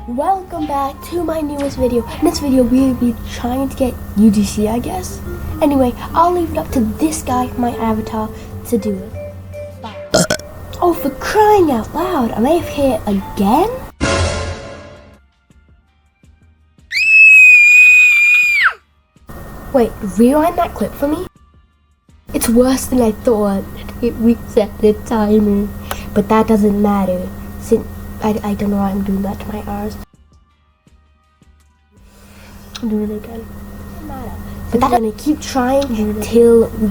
Welcome back to my newest video. In this video we'll be trying to get UGC, I guess. Anyway, I'll leave it up to this guy, my avatar, to do it. Bye. Oh, for crying out loud, am I here again? Wait, rewind that clip for me? It's worse than I thought. It reset the timer. But that doesn't matter, since I don't know why I'm doing that to my R's. I'm doing it again. But that's gonna keep trying till we.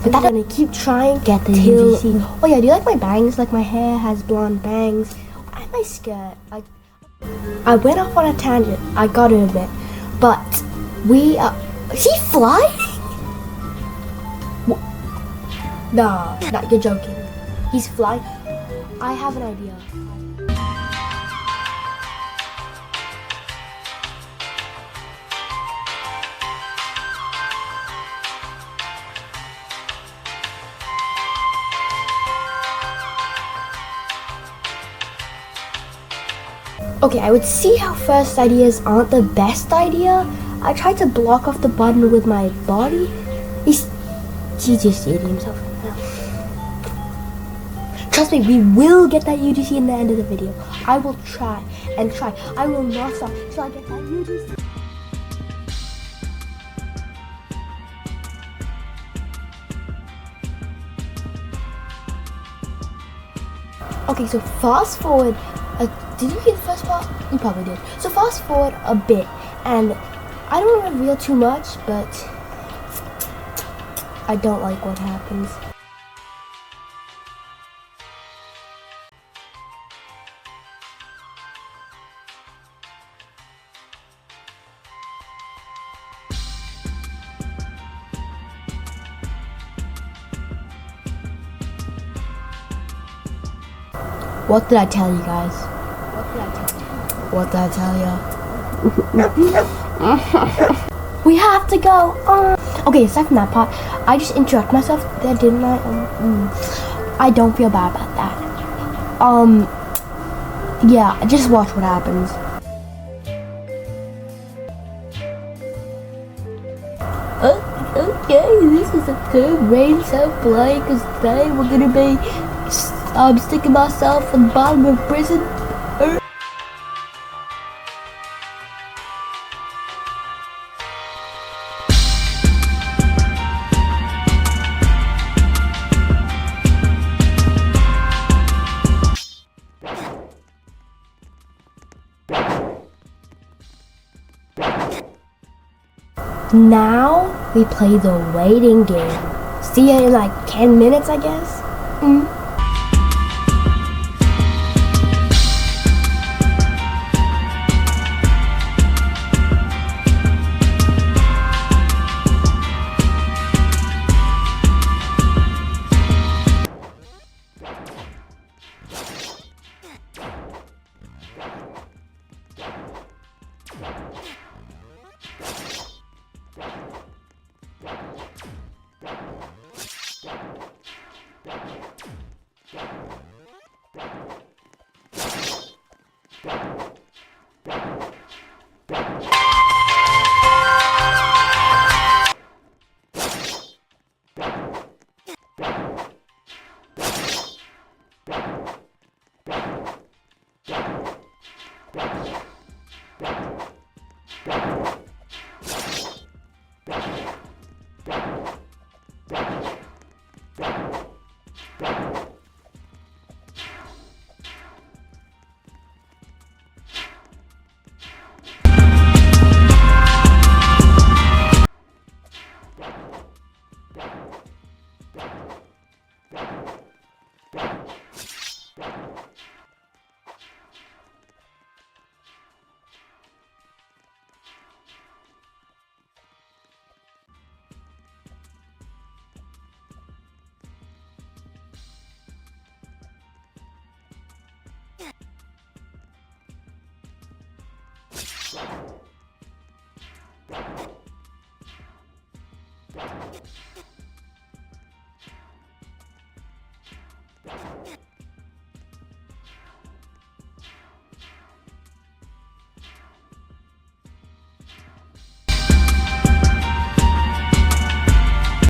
But that's gonna keep trying get the UGC. Oh yeah, do you like my bangs? Like my hair has blonde bangs. And my skirt. I went off on a tangent. I gotta admit, but we are. Is he flying? Nah, you're joking. He's flying. I have an idea. Okay, I would see how first ideas aren't the best idea. I tried to block off the button with my body. He just did himself. Trust me, we will get that UGC in the end of the video. I will try and try. I will not stop till I get that UGC. Okay, so fast forward. Did you hear the first part? You probably did. So fast forward a bit, and I don't want to reveal too much, but I don't like what happens. What did I tell you guys? What did I tell you? We have to go. Okay, aside from that part, I just interrupted myself there, didn't I? I don't feel bad about that. Yeah, just watch what happens. Okay, this is a good rain self-play, because today we're gonna be sticking myself in the bottom of prison. Now we play the waiting game. See you in like 10 minutes, I guess.